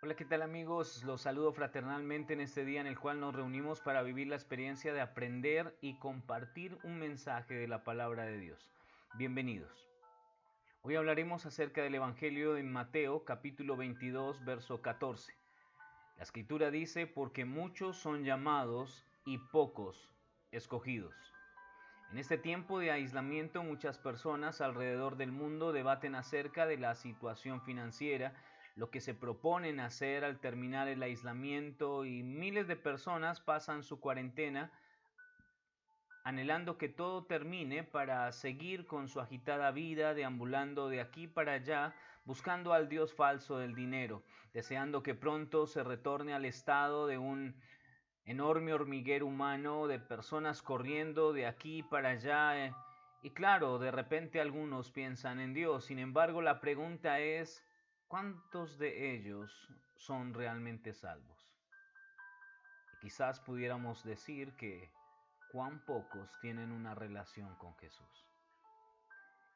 Hola, ¿qué tal amigos? Los saludo fraternalmente en este día en el cual nos reunimos para vivir la experiencia de aprender y compartir un mensaje de la palabra de Dios. Bienvenidos. Hoy hablaremos acerca del Evangelio de Mateo, capítulo 22, verso 14. La escritura dice, porque muchos son llamados y pocos escogidos. En este tiempo de aislamiento, muchas personas alrededor del mundo debaten acerca de la situación financiera, lo que se proponen hacer al terminar el aislamiento, y miles de personas pasan su cuarentena anhelando que todo termine para seguir con su agitada vida, deambulando de aquí para allá, buscando al Dios falso del dinero, deseando que pronto se retorne al estado de un enorme hormiguero humano de personas corriendo de aquí para allá. Y claro, de repente algunos piensan en Dios. Sin embargo, la pregunta es, ¿cuántos de ellos son realmente salvos? Y quizás pudiéramos decir que cuán pocos tienen una relación con Jesús.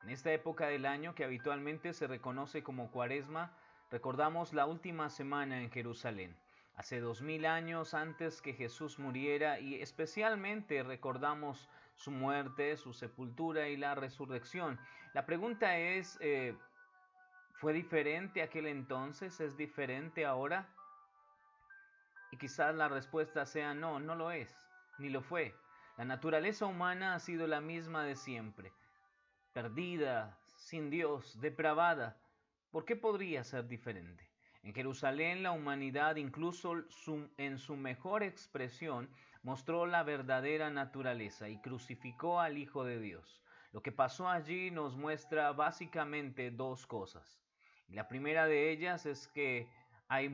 En esta época del año que habitualmente se reconoce como Cuaresma, recordamos la última semana en Jerusalén, hace 2000 años antes que Jesús muriera, y especialmente recordamos su muerte, su sepultura y la resurrección. La pregunta es, ¿fue diferente aquel entonces? ¿Es diferente ahora? Y quizás la respuesta sea no, no lo es, ni lo fue. La naturaleza humana ha sido la misma de siempre, perdida, sin Dios, depravada. ¿Por qué podría ser diferente? En Jerusalén la humanidad, incluso en su mejor expresión, mostró la verdadera naturaleza y crucificó al Hijo de Dios. Lo que pasó allí nos muestra básicamente dos cosas. Y la primera de ellas es que hay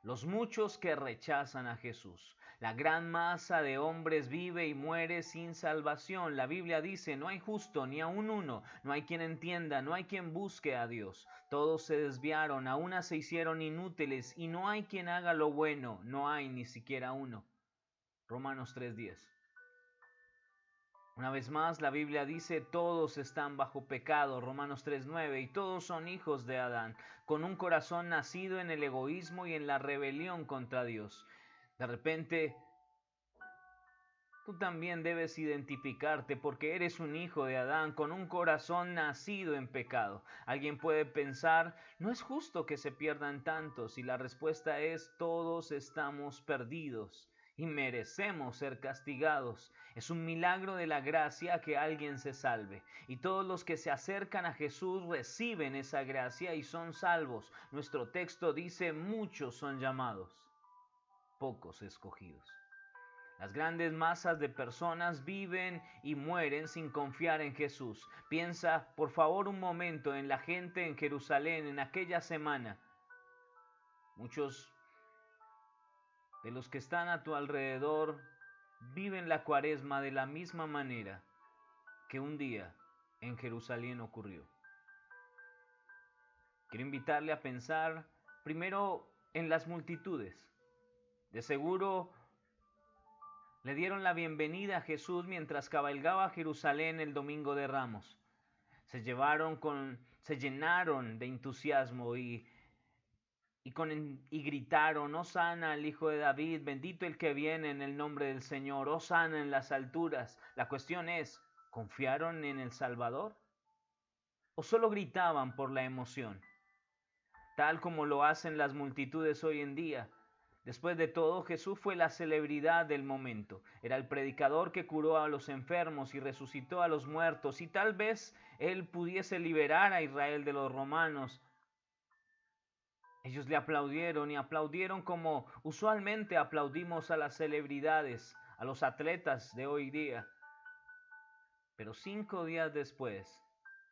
los muchos que rechazan a Jesús. La gran masa de hombres vive y muere sin salvación. La Biblia dice, no hay justo ni aun uno, no hay quien entienda, no hay quien busque a Dios. Todos se desviaron, a una se hicieron inútiles, y no hay quien haga lo bueno, no hay ni siquiera uno. Romanos 3:10. Una vez más, la Biblia dice, todos están bajo pecado, Romanos 3:9, y todos son hijos de Adán, con un corazón nacido en el egoísmo y en la rebelión contra Dios. De repente, tú también debes identificarte porque eres un hijo de Adán con un corazón nacido en pecado. Alguien puede pensar, no es justo que se pierdan tantos, y la respuesta es, todos estamos perdidos y merecemos ser castigados. Es un milagro de la gracia que alguien se salve, y todos los que se acercan a Jesús reciben esa gracia y son salvos. Nuestro texto dice, muchos son llamados, pocos escogidos. Las grandes masas de personas viven y mueren sin confiar en Jesús. Piensa, por favor, un momento en la gente en Jerusalén en aquella semana. Muchos de los que están a tu alrededor viven la Cuaresma de la misma manera que un día en Jerusalén ocurrió. Quiero invitarle a pensar primero en las multitudes. De seguro le dieron la bienvenida a Jesús mientras cabalgaba a Jerusalén el domingo de Ramos. Se llenaron de entusiasmo y gritaron, Hosana al Hijo de David, bendito el que viene en el nombre del Señor, Hosana en las alturas. La cuestión es, ¿confiaron en el Salvador? ¿O solo gritaban por la emoción? Tal como lo hacen las multitudes hoy en día. Después de todo, Jesús fue la celebridad del momento. Era el predicador que curó a los enfermos y resucitó a los muertos, y tal vez él pudiese liberar a Israel de los romanos. Ellos le aplaudieron y aplaudieron como usualmente aplaudimos a las celebridades, a los atletas de hoy día. Pero 5 días después,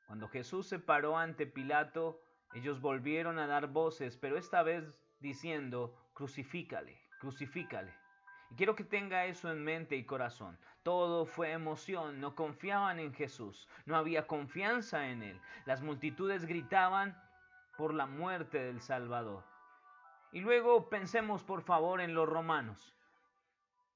cuando Jesús se paró ante Pilato, ellos volvieron a dar voces, pero esta vez diciendo, crucifícale, crucifícale. Y quiero que tenga eso en mente y corazón. Todo fue emoción, no confiaban en Jesús, no había confianza en Él. Las multitudes gritaban por la muerte del Salvador. Y luego pensemos por favor en los romanos.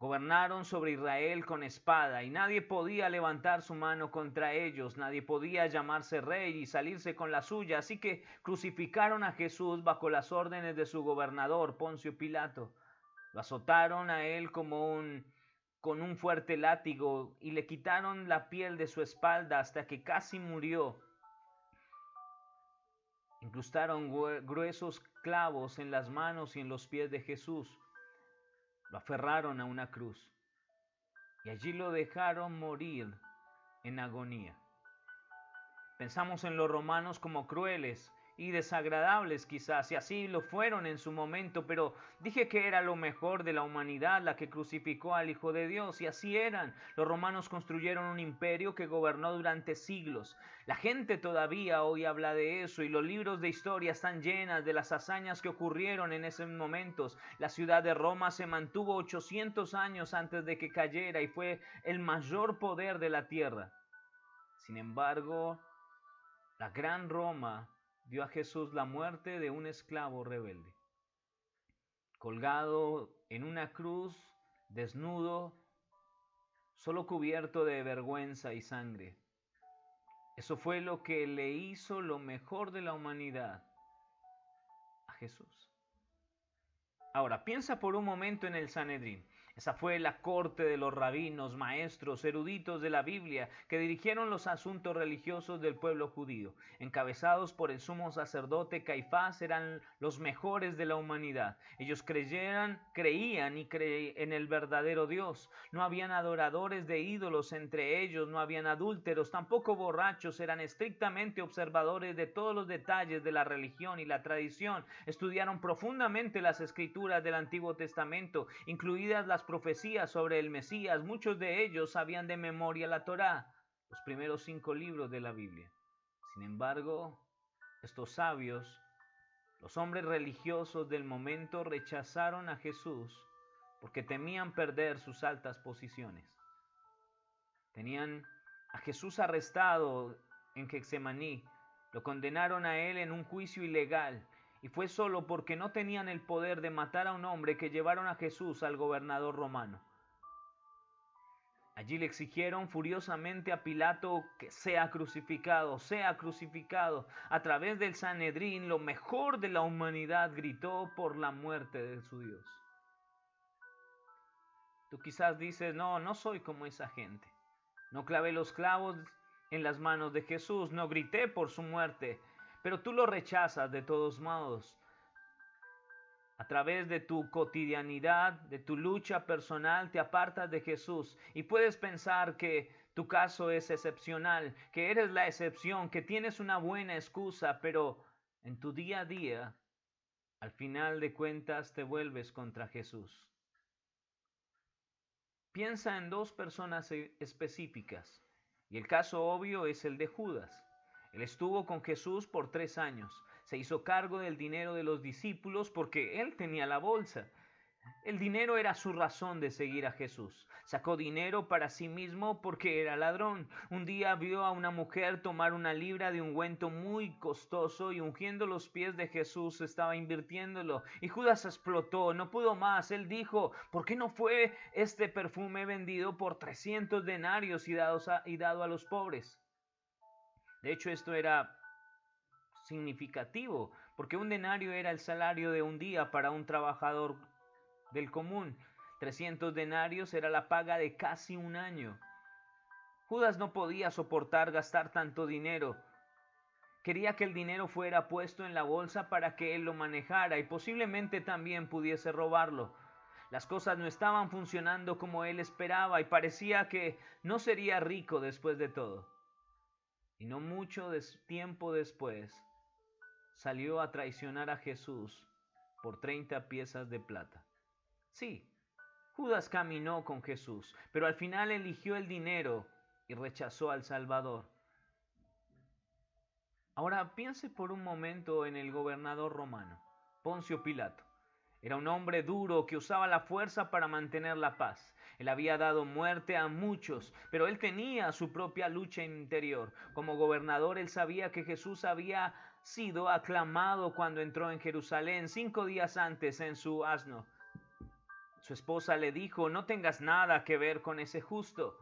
Gobernaron sobre Israel con espada, y nadie podía levantar su mano contra ellos, nadie podía llamarse rey y salirse con la suya, así que crucificaron a Jesús bajo las órdenes de su gobernador, Poncio Pilato. Lo azotaron a él con un fuerte látigo y le quitaron la piel de su espalda hasta que casi murió. Incrustaron gruesos clavos en las manos y en los pies de Jesús. Lo aferraron a una cruz y allí lo dejaron morir en agonía. Pensamos en los romanos como crueles y desagradables quizás, y así lo fueron en su momento, pero dije que era lo mejor de la humanidad la que crucificó al Hijo de Dios, y así eran. Los romanos construyeron un imperio que gobernó durante siglos. La gente todavía hoy habla de eso, y los libros de historia están llenas de las hazañas que ocurrieron en esos momentos. La ciudad de Roma se mantuvo 800 años antes de que cayera y fue el mayor poder de la tierra. Sin embargo, la gran Roma dio a Jesús la muerte de un esclavo rebelde, colgado en una cruz, desnudo, solo cubierto de vergüenza y sangre. Eso fue lo que le hizo lo mejor de la humanidad a Jesús. Ahora, piensa por un momento en el Sanedrín. Esa fue la corte de los rabinos, maestros, eruditos de la Biblia, que dirigieron los asuntos religiosos del pueblo judío. Encabezados por el sumo sacerdote Caifás, eran los mejores de la humanidad. Ellos creían en el verdadero Dios. No habían adoradores de ídolos entre ellos, no habían adúlteros, tampoco borrachos. Eran estrictamente observadores de todos los detalles de la religión y la tradición. Estudiaron profundamente las escrituras del Antiguo Testamento, incluidas las profecías sobre el Mesías. Muchos de ellos sabían de memoria la Torá, los primeros 5 libros de la Biblia. Sin embargo, estos sabios, los hombres religiosos del momento, rechazaron a Jesús porque temían perder sus altas posiciones. Tenían a Jesús arrestado en Getsemaní, lo condenaron a él en un juicio ilegal, y fue solo porque no tenían el poder de matar a un hombre que llevaron a Jesús al gobernador romano. Allí le exigieron furiosamente a Pilato que sea crucificado, sea crucificado. A través del Sanedrín, lo mejor de la humanidad gritó por la muerte de su Dios. Tú quizás dices, no soy como esa gente. No clavé los clavos en las manos de Jesús, no grité por su muerte. Pero tú lo rechazas de todos modos. A través de tu cotidianidad, de tu lucha personal, te apartas de Jesús y puedes pensar que tu caso es excepcional, que eres la excepción, que tienes una buena excusa, pero en tu día a día, al final de cuentas, te vuelves contra Jesús. Piensa en 2 personas específicas, y el caso obvio es el de Judas. Él estuvo con Jesús por 3 años. Se hizo cargo del dinero de los discípulos porque él tenía la bolsa. El dinero era su razón de seguir a Jesús. Sacó dinero para sí mismo porque era ladrón. Un día vio a una mujer tomar una libra de ungüento muy costoso y ungiendo los pies de Jesús estaba invirtiéndolo. Y Judas explotó, no pudo más. Él dijo, ¿por qué no fue este perfume vendido por 300 denarios y dado a los pobres? De hecho, esto era significativo, porque un denario era el salario de un día para un trabajador del común. 300 denarios era la paga de casi un año. Judas no podía soportar gastar tanto dinero. Quería que el dinero fuera puesto en la bolsa para que él lo manejara y posiblemente también pudiese robarlo. Las cosas no estaban funcionando como él esperaba y parecía que no sería rico después de todo. Y no mucho tiempo después, salió a traicionar a Jesús por 30 piezas de plata. Sí, Judas caminó con Jesús, pero al final eligió el dinero y rechazó al Salvador. Ahora piense por un momento en el gobernador romano, Poncio Pilato. Era un hombre duro que usaba la fuerza para mantener la paz. Él había dado muerte a muchos, pero él tenía su propia lucha interior. Como gobernador, él sabía que Jesús había sido aclamado cuando entró en Jerusalén 5 días antes en su asno. Su esposa le dijo: no tengas nada que ver con ese justo.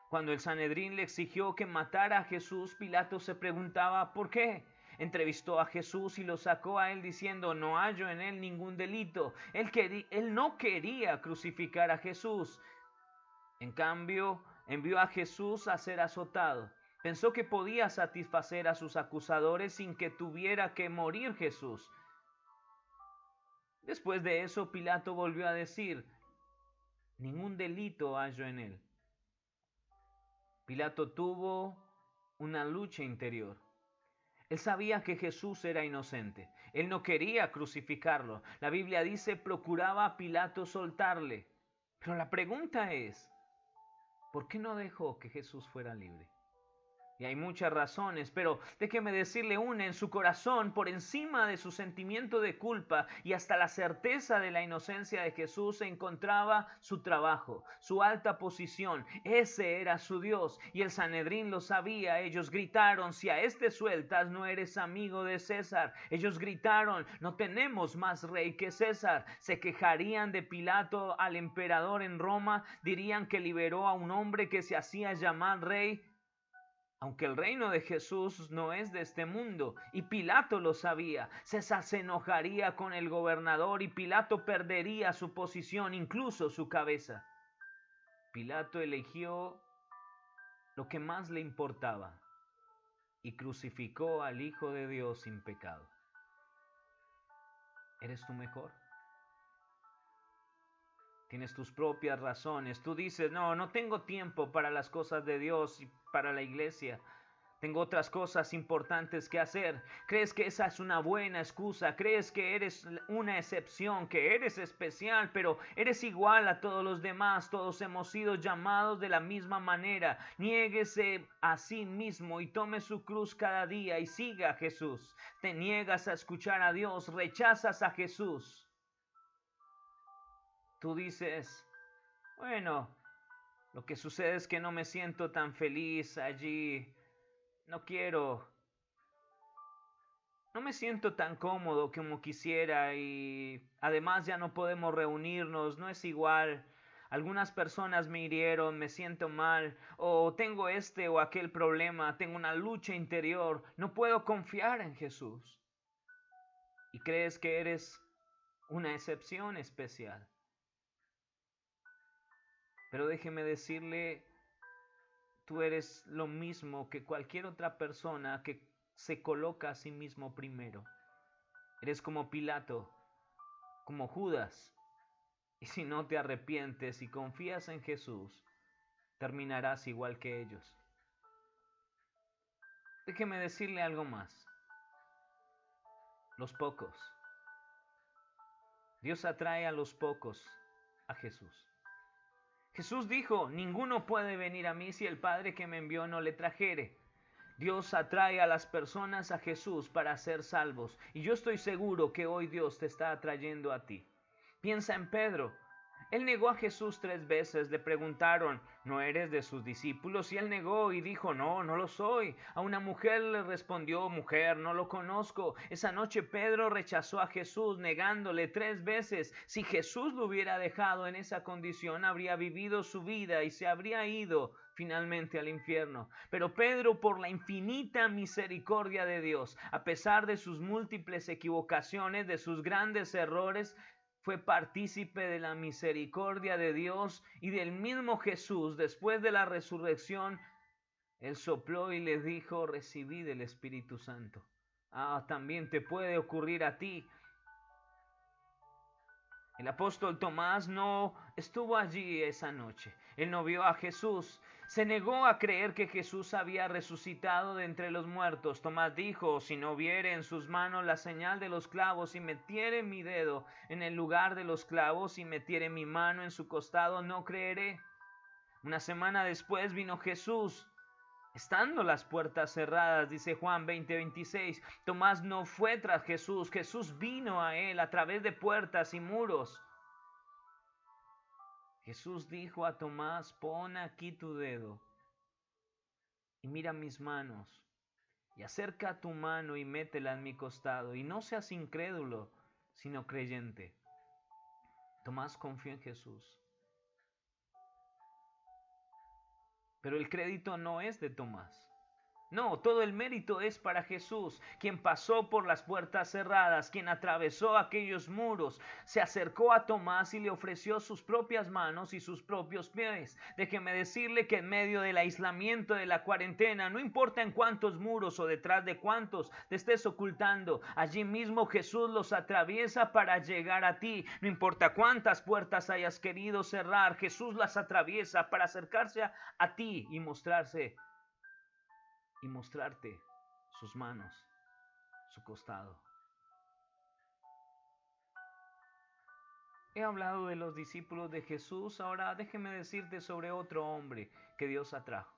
Cuando el Sanedrín le exigió que matara a Jesús, Pilato se preguntaba ¿por qué? Entrevistó a Jesús y lo sacó a él diciendo: no hallo en él ningún delito. Él no quería crucificar a Jesús. En cambio, envió a Jesús a ser azotado. Pensó que podía satisfacer a sus acusadores sin que tuviera que morir Jesús. Después de eso, Pilato volvió a decir: ningún delito hallo en él. Pilato tuvo una lucha interior. Él sabía que Jesús era inocente. Él no quería crucificarlo. La Biblia dice: procuraba a Pilato soltarle. Pero la pregunta es: ¿por qué no dejó que Jesús fuera libre? Y hay muchas razones, pero déjeme decirle una: en su corazón, por encima de su sentimiento de culpa y hasta la certeza de la inocencia de Jesús, se encontraba su trabajo, su alta posición. Ese era su Dios, y el Sanedrín lo sabía. Ellos gritaron: si a este sueltas, no eres amigo de César. Ellos gritaron: no tenemos más rey que César. Se quejarían de Pilato al emperador en Roma, dirían que liberó a un hombre que se hacía llamar rey. Aunque el reino de Jesús no es de este mundo, y Pilato lo sabía. César se enojaría con el gobernador y Pilato perdería su posición, incluso su cabeza. Pilato eligió lo que más le importaba y crucificó al Hijo de Dios sin pecado. ¿Eres tú mejor? Tienes tus propias razones. Tú dices: no tengo tiempo para las cosas de Dios y para la iglesia. Tengo otras cosas importantes que hacer. Crees que esa es una buena excusa. Crees que eres una excepción, que eres especial, pero eres igual a todos los demás. Todos hemos sido llamados de la misma manera. Niéguese a sí mismo y tome su cruz cada día y siga a Jesús. Te niegas a escuchar a Dios, rechazas a Jesús. Tú dices: bueno, lo que sucede es que no me siento tan feliz allí. No me siento tan cómodo como quisiera y además ya no podemos reunirnos, no es igual. Algunas personas me hirieron, me siento mal, o tengo este o aquel problema, tengo una lucha interior, no puedo confiar en Jesús. Y crees que eres una excepción especial. Pero déjeme decirle: tú eres lo mismo que cualquier otra persona que se coloca a sí mismo primero. Eres como Pilato, como Judas. Y si no te arrepientes y confías en Jesús, terminarás igual que ellos. Déjeme decirle algo más. Los pocos. Dios atrae a los pocos a Jesús. Jesús dijo: ninguno puede venir a mí si el Padre que me envió no le trajere. Dios atrae a las personas a Jesús para ser salvos. Y yo estoy seguro que hoy Dios te está atrayendo a ti. Piensa en Pedro. Él negó a Jesús 3 veces. Le preguntaron: ¿no eres de sus discípulos? Y él negó y dijo: no lo soy. A una mujer le respondió: mujer, no lo conozco. Esa noche Pedro rechazó a Jesús negándole 3 veces. Si Jesús lo hubiera dejado en esa condición, habría vivido su vida y se habría ido finalmente al infierno. Pero Pedro, por la infinita misericordia de Dios, a pesar de sus múltiples equivocaciones, de sus grandes errores, fue partícipe de la misericordia de Dios y del mismo Jesús. Después de la resurrección, Él sopló y les dijo: recibid el Espíritu Santo. También te puede ocurrir a ti. El apóstol Tomás no estuvo allí esa noche. Él no vio a Jesús. Se negó a creer que Jesús había resucitado de entre los muertos. Tomás dijo: si no viere en sus manos la señal de los clavos y metiere mi dedo en el lugar de los clavos y metiere mi mano en su costado, no creeré. Una semana después vino Jesús, estando las puertas cerradas, dice Juan 20:26. Tomás no fue tras Jesús. Jesús vino a él a través de puertas y muros. Jesús dijo a Tomás: pon aquí tu dedo y mira mis manos, y acerca tu mano y métela en mi costado, y no seas incrédulo, sino creyente. Tomás confió en Jesús. Pero el crédito no es de Tomás. No, todo el mérito es para Jesús, quien pasó por las puertas cerradas, quien atravesó aquellos muros, se acercó a Tomás y le ofreció sus propias manos y sus propios pies. Déjeme decirle que en medio del aislamiento de la cuarentena, no importa en cuántos muros o detrás de cuántos te estés ocultando, allí mismo Jesús los atraviesa para llegar a ti. No importa cuántas puertas hayas querido cerrar, Jesús las atraviesa para acercarse a ti y mostrarte sus manos, su costado. He hablado de los discípulos de Jesús, ahora déjeme decirte sobre otro hombre que Dios atrajo.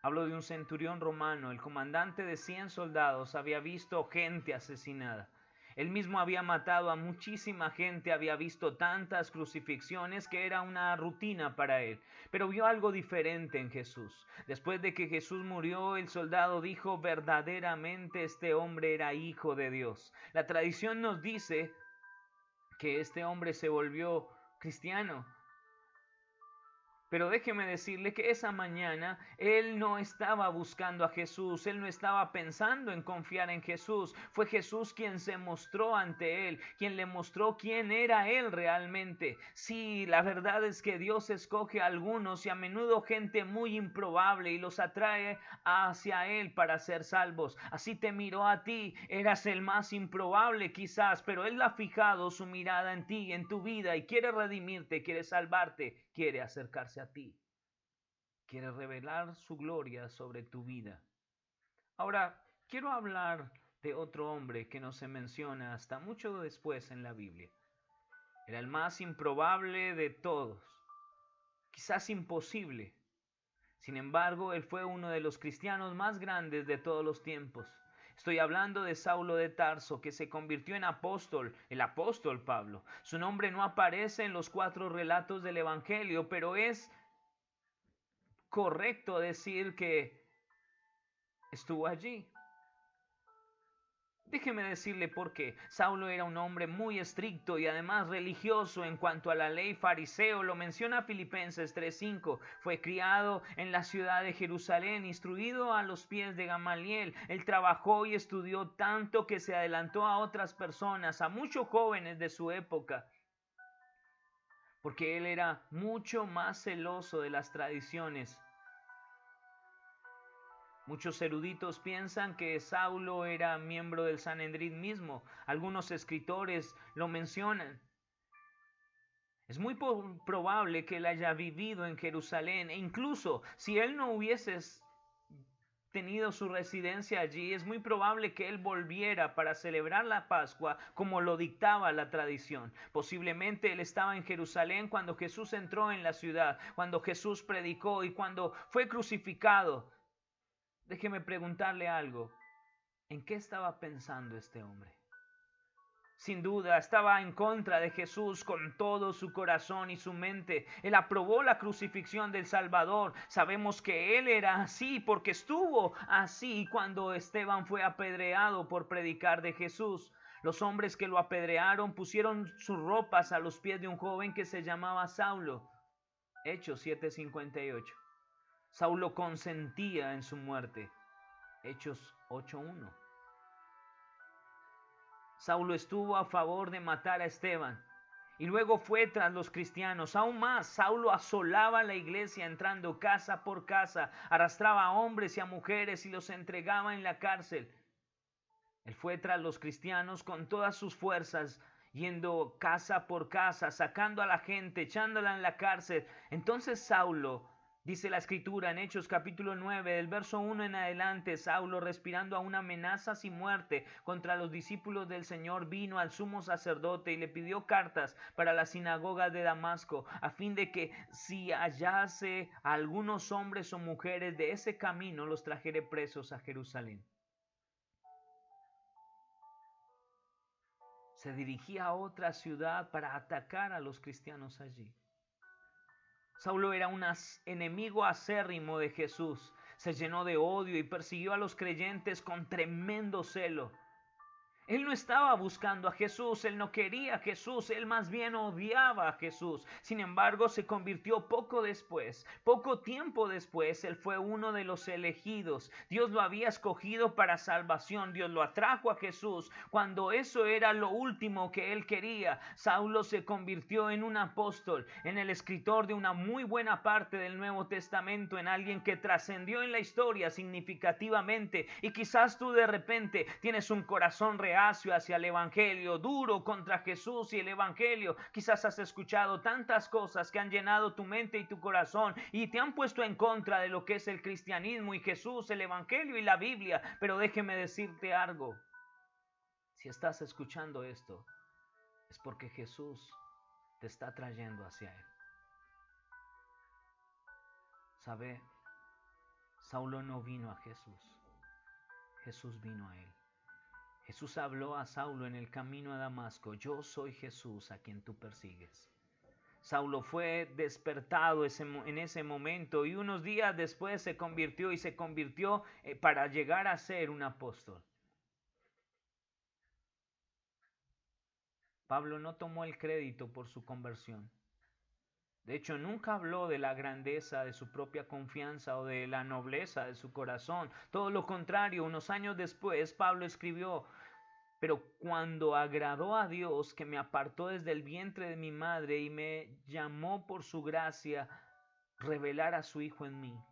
Hablo de un centurión romano, el comandante de 100 soldados, había visto gente asesinada. Él mismo había matado a muchísima gente, había visto tantas crucifixiones que era una rutina para él. Pero vio algo diferente en Jesús. Después de que Jesús murió, el soldado dijo, verdaderamente este hombre era hijo de Dios. La tradición nos dice que este hombre se volvió cristiano. Pero déjeme decirle que esa mañana él no estaba buscando a Jesús, él no estaba pensando en confiar en Jesús. Fue Jesús quien se mostró ante él, quien le mostró quién era él realmente. Sí, la verdad es que Dios escoge a algunos y a menudo gente muy improbable y los atrae hacia él para ser salvos. Así te miró a ti, eras el más improbable quizás, pero él ha fijado su mirada en ti, en tu vida y quiere redimirte, quiere salvarte. Quiere acercarse a ti. Quiere revelar su gloria sobre tu vida. Ahora, quiero hablar de otro hombre que no se menciona hasta mucho después en la Biblia. Era el más improbable de todos. Quizás imposible. Sin embargo, él fue uno de los cristianos más grandes de todos los tiempos. Estoy hablando de Saulo de Tarso, que se convirtió en apóstol, el apóstol Pablo. Su nombre no aparece en los 4 relatos del Evangelio, pero es correcto decir que estuvo allí. Déjeme decirle por qué. Saulo era un hombre muy estricto y además religioso en cuanto a la ley fariseo. Lo menciona Filipenses 3:5. Fue criado en la ciudad de Jerusalén, instruido a los pies de Gamaliel. Él trabajó y estudió tanto que se adelantó a otras personas, a muchos jóvenes de su época, porque él era mucho más celoso de las tradiciones. Muchos eruditos piensan que Saulo era miembro del Sanedrín mismo. Algunos escritores lo mencionan. Es muy probable que él haya vivido en Jerusalén e incluso si él no hubiese tenido su residencia allí, es muy probable que él volviera para celebrar la Pascua como lo dictaba la tradición. Posiblemente él estaba en Jerusalén cuando Jesús entró en la ciudad, cuando Jesús predicó y cuando fue crucificado. Déjeme preguntarle algo. ¿En qué estaba pensando este hombre? Sin duda, estaba en contra de Jesús con todo su corazón y su mente. Él aprobó la crucifixión del Salvador. Sabemos que él era así porque estuvo así cuando Esteban fue apedreado por predicar de Jesús. Los hombres que lo apedrearon pusieron sus ropas a los pies de un joven que se llamaba Saulo. Hechos 7:58. Saulo consentía en su muerte. Hechos 8:1. Saulo estuvo a favor de matar a Esteban y luego fue tras los cristianos. Aún más, Saulo asolaba la iglesia entrando casa por casa, arrastraba a hombres y a mujeres y los entregaba en la cárcel. Él fue tras los cristianos con todas sus fuerzas, yendo casa por casa, sacando a la gente, echándola en la cárcel. Entonces Saulo, dice la escritura en Hechos capítulo 9, del verso 1 en adelante, Saulo, respirando aún amenazas y muerte contra los discípulos del Señor, vino al sumo sacerdote y le pidió cartas para la sinagoga de Damasco, a fin de que si hallase a algunos hombres o mujeres de ese camino, los trajere presos a Jerusalén. Se dirigía a otra ciudad para atacar a los cristianos allí. Saulo era un enemigo acérrimo de Jesús. Se llenó de odio y persiguió a los creyentes con tremendo celo. Él no estaba buscando a Jesús, él no quería a Jesús, él más bien odiaba a Jesús. Sin embargo, se convirtió poco tiempo después, él fue uno de los elegidos. Dios lo había escogido para salvación, Dios lo atrajo a Jesús. Cuando eso era lo último que él quería, Saulo se convirtió en un apóstol, en el escritor de una muy buena parte del Nuevo Testamento, en alguien que trascendió en la historia significativamente. Y quizás tú de repente tienes un corazón reacio hacia el evangelio, duro contra Jesús y el evangelio. Quizás has escuchado tantas cosas que han llenado tu mente y tu corazón y te han puesto en contra de lo que es el cristianismo y Jesús, el evangelio y la Biblia. Pero déjeme decirte algo. Si estás escuchando esto, es porque Jesús te está trayendo hacia Él. ¿Sabe? Saulo no vino a Jesús. Jesús vino a él. Jesús habló a Saulo en el camino a Damasco: yo soy Jesús a quien tú persigues. Saulo fue despertado en ese momento y unos días después se convirtió para llegar a ser un apóstol. Pablo no tomó el crédito por su conversión. De hecho, nunca habló de la grandeza de su propia confianza o de la nobleza de su corazón. Todo lo contrario, unos años después, Pablo escribió: pero cuando agradó a Dios, que me apartó desde el vientre de mi madre y me llamó por su gracia, revelar a su Hijo en mí.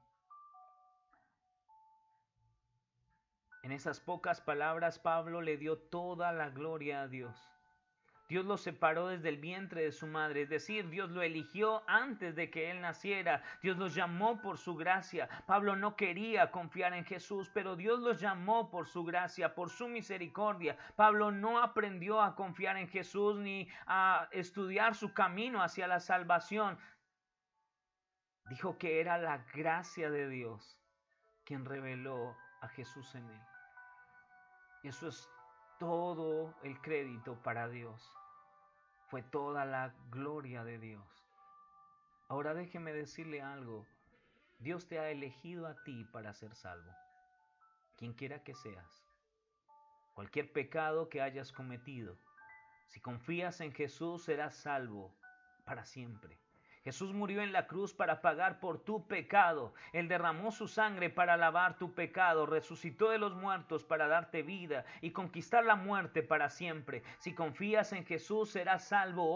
En esas pocas palabras, Pablo le dio toda la gloria a Dios. Dios lo separó desde el vientre de su madre, es decir, Dios lo eligió antes de que él naciera. Dios los llamó por su gracia. Pablo no quería confiar en Jesús, pero Dios los llamó por su gracia, por su misericordia. Pablo no aprendió a confiar en Jesús ni a estudiar su camino hacia la salvación. Dijo que era la gracia de Dios quien reveló a Jesús en él. Y eso es todo el crédito para Dios. Fue toda la gloria de Dios. Ahora déjeme decirle algo. Dios te ha elegido a ti para ser salvo. Quien quiera que seas. Cualquier pecado que hayas cometido. Si confías en Jesús, serás salvo para siempre. Jesús murió en la cruz para pagar por tu pecado. Él derramó su sangre para lavar tu pecado. Resucitó de los muertos para darte vida y conquistar la muerte para siempre. Si confías en Jesús, serás salvo.